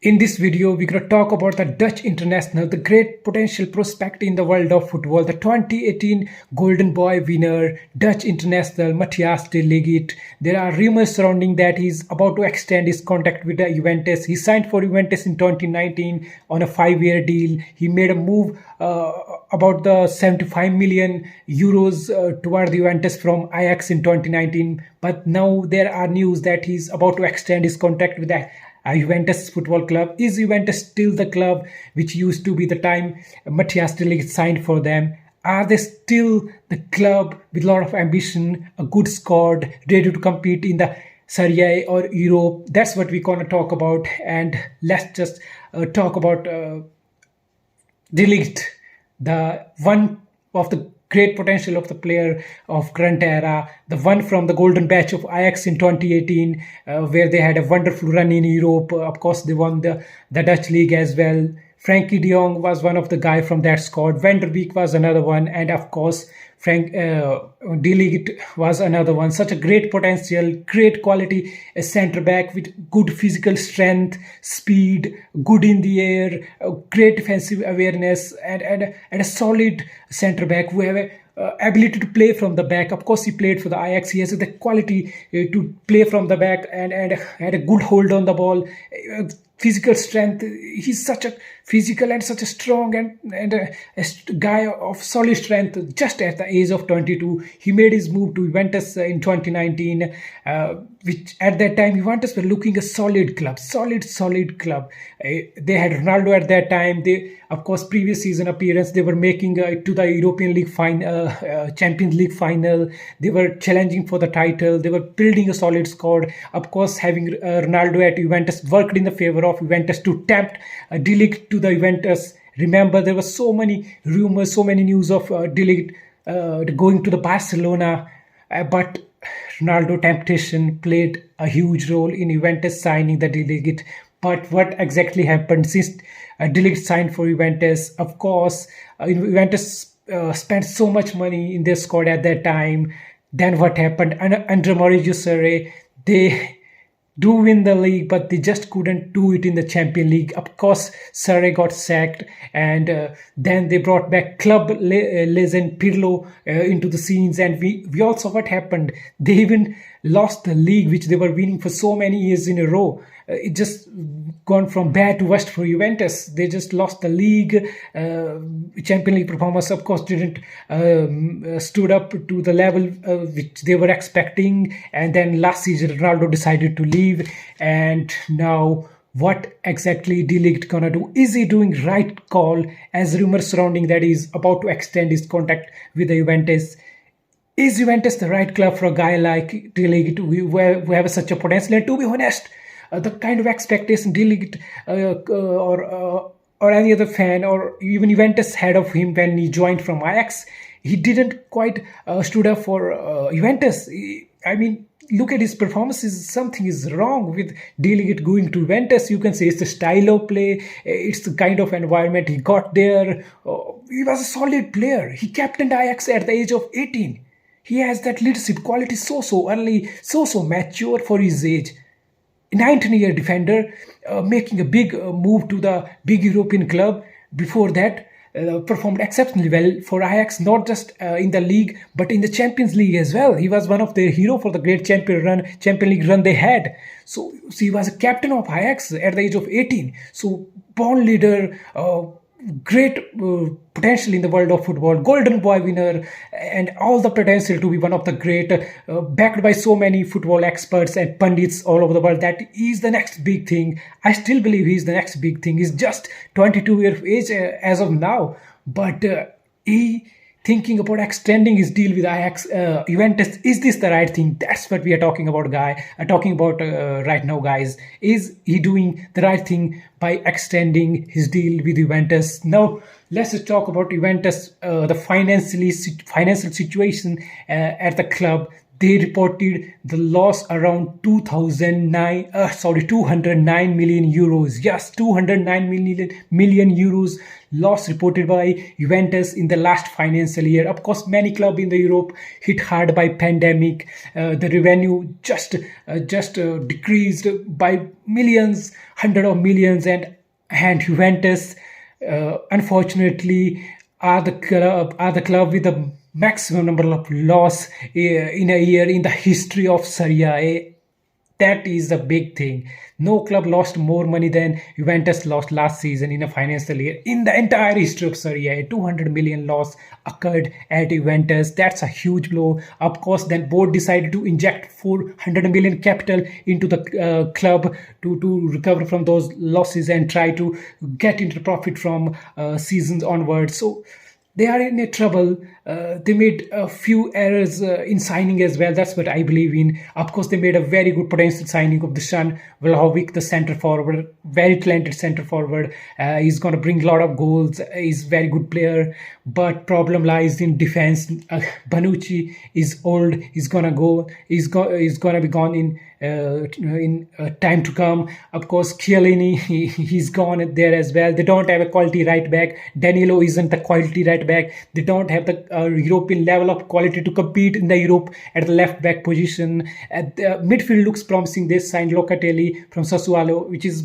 In this video, we're going to talk about the Dutch international, the great potential prospect in the world of football, the 2018 Golden Boy winner, Dutch international Matthias de Ligt. There are rumors surrounding that he's about to extend his contract with the Juventus. He signed for Juventus in 2019 on a 5-year deal. He made a move about the 75 million euros toward the Juventus from Ajax in 2019. But now there are news that he's about to extend his contract with the Juventus Football Club. Is Juventus still the club which used to be the time Matthias de Ligt signed for them? Are they still the club with a lot of ambition, a good squad, ready to compete in the Serie A or Europe? That's what we're going to talk about. And let's just talk about de Ligt, the one of the great potential of the player of current era, the one from the golden batch of Ajax in 2018, where they had a wonderful run in Europe. Of course, they won the Dutch league as well. Frankie de Jong was one of the guy from that squad. Van der Beek was another one. And of course, Frank de Ligt was another one. Such a great potential, great quality centre back with good physical strength, speed, good in the air, great defensive awareness, and a solid centre back who have a ability to play from the back. Of course, he played for the Ajax. He has the quality to play from the back and had a good hold on the ball. Physical strength. He's such a physical and such a strong and a guy of solid strength. Just at the age of 22, he made his move to Juventus in 2019, which at that time Juventus were looking a solid club, solid club. They had Ronaldo at that time. They, of course, previous season appearance, they were making to the European League final, Champions League final. They were challenging for the title. They were building a solid squad. Of course, having Ronaldo at Juventus worked in the favor of Juventus to tempt de Ligt to the Juventus. Remember, there were so many rumors, so many news of de Ligt going to the Barcelona, but Ronaldo temptation played a huge role in Juventus signing the de Ligt. But what exactly happened since de Ligt signed for Juventus? Of course, Juventus spent so much money in their squad at that time. Then what happened? Under Maurizio Sarri, they do win the league, but they just couldn't do it in the Champions League. Of course, Sarri got sacked, and then they brought back club legend Pirlo into the scenes. And we also what happened? They even lost the league, which they were winning for so many years in a row. It just gone from bad to worst for Juventus. They just lost the league. Champions League performance, of course, didn't stood up to the level which they were expecting. And then last season, Ronaldo decided to leave. And now, what exactly de Ligt gonna do? Is he doing right call? As rumors surrounding that he's about to extend his contract with the Juventus. Is Juventus the right club for a guy like de Ligt who have such a potential? And to be honest, the kind of expectation de Ligt or any other fan or even Juventus had of him when he joined from Ajax, he didn't quite stood up for Juventus. I mean, look at his performances. Something is wrong with de Ligt going to Juventus. You can say it's the style of play, it's the kind of environment he got there. He was a solid player. He captained Ajax at the age of 18. He has that leadership quality so early, so mature for his age. 19-year defender, making a big move to the big European club. Before that, performed exceptionally well for Ajax, not just in the league, but in the Champions League as well. He was one of their hero for the great Champions League run they had. So he was a captain of Ajax at the age of 18. So born leader, great potential in the world of football, golden boy winner, and all the potential to be one of the great, backed by so many football experts and pundits all over the world, that is the next big thing. I still believe he's the next big thing. He's just 22 years of age as of now, but he thinking about extending his deal with Ajax, Juventus. Is this the right thing? That's what we are talking about, right now, guys. Is he doing the right thing by extending his deal with Juventus? Now, let's just talk about Juventus, the financial situation at the club. they reported the loss around 209 million euros. Yes, 209 million euros loss reported by Juventus in the last financial year. Of course, many clubs in the Europe hit hard by pandemic. The revenue just decreased by millions, hundred of millions, and Juventus, unfortunately, are the club with the maximum number of loss in a year in the history of Serie A. That is the big thing. No club lost more money than Juventus lost last season in a financial year. In the entire history of Serie A, 200 million loss occurred at Juventus. That's a huge blow. Of course, then board decided to inject 400 million capital into the club to recover from those losses and try to get into profit from seasons onwards. So they are in a trouble. They made a few errors in signing as well. That's what I believe in. Of course, they made a very good potential signing of the Dusan Vlahovic, the center forward, very talented center forward. He's going to bring a lot of goals. He's a very good player, but problem lies in defense. Bonucci is old. He's gonna go. He's gonna be gone in time to come. Of course, Chiellini, he's gone there as well. They don't have a quality right back. Danilo isn't the quality right back. They don't have the European level of quality to compete in the Europe at the left back position. At the midfield looks promising. They signed Locatelli from Sassuolo, which is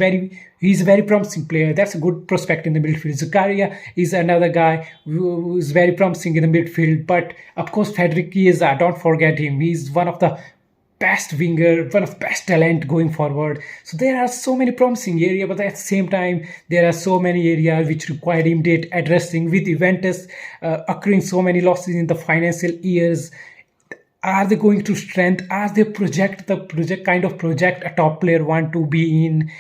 he's a very promising player. That's a good prospect in the midfield. Zakaria is another guy who is very promising in the midfield. But of course, Federic Chiesa, don't forget him. He's one of the best winger, one of best talent going forward. So there are so many promising areas, but at the same time, there are so many areas which require immediate addressing. With Juventus occurring so many losses in the financial years, are they going to strengthen? Are they project a top player want to be in?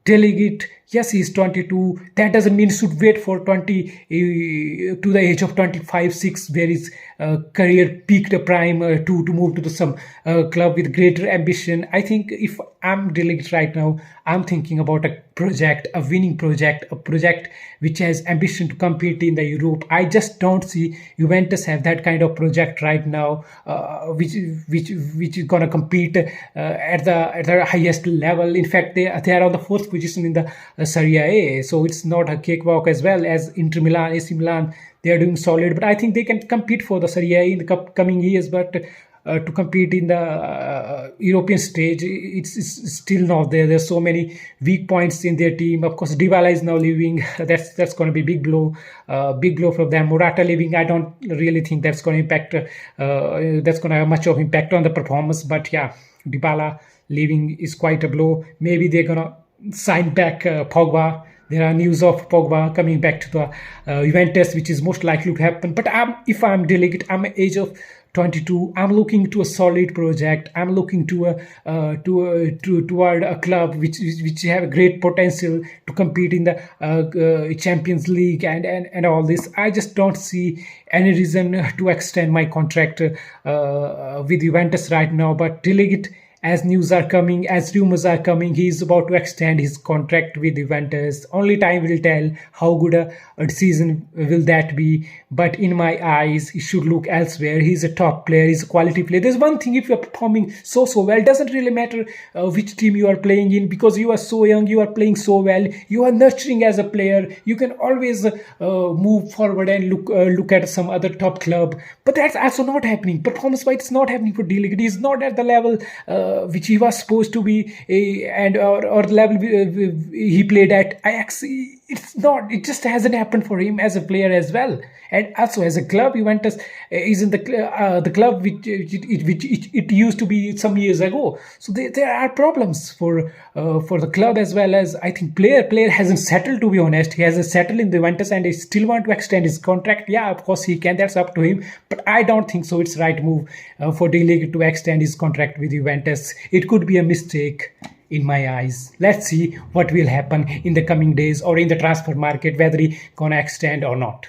Delegate, yes, he's 22. That doesn't mean he should wait for 20 to the age of 25, 6, where his career peaked a prime to move to some club with greater ambition. I think if I'm delegate right now, I'm thinking about a project, a winning project, a project which has ambition to compete in the Europe. I just don't see Juventus have that kind of project right now, which is gonna compete at the highest level. In fact, they are on the fourth position in the Serie A, so it's not a cakewalk as well as Inter Milan, AC Milan. They are doing solid, but I think they can compete for the Serie A in the coming years. But to compete in the European stage, it's still not there. There's so many weak points in their team. Of course, Dybala is now leaving. That's going to be big blow for them. Morata leaving, I don't really think that's going to impact. That's going to have much of impact on the performance. But yeah, Dybala leaving is quite a blow. Maybe they're gonna sign back Pogba. There are news of Pogba coming back to the Juventus, which is most likely to happen. But if I'm delegate, I'm at age of 22. I'm looking to a solid project. I'm looking toward a club which have a great potential to compete in the Champions League and all this. I just don't see any reason to extend my contract with Juventus right now. But delegate, as news are coming, as rumors are coming, he is about to extend his contract with Juventus. Only time will tell how good a season will that be. But in my eyes, he should look elsewhere. He's a top player. He's a quality player. There's one thing, if you're performing so well, it doesn't really matter which team you are playing in, because you are so young, you are playing so well, you are nurturing as a player. You can always move forward and look at some other top club. But that's also not happening. Performance-wise, it's not happening for Delegate. He's not at the level which he was supposed to be, or the level he played at Ajax. It's not. It just hasn't happened for him as a player as well, and also as a club. Juventus is in the club which it used to be some years ago. So there are problems for the club as well as, I think, player hasn't settled, to be honest. He hasn't settled in the Juventus and he still want to extend his contract. Yeah, of course he can. That's up to him. But I don't think so. It's right move for Delegate to extend his contract with Juventus. It could be a mistake in my eyes. Let's see what will happen in the coming days or in the transfer market, whether he gonna extend or not.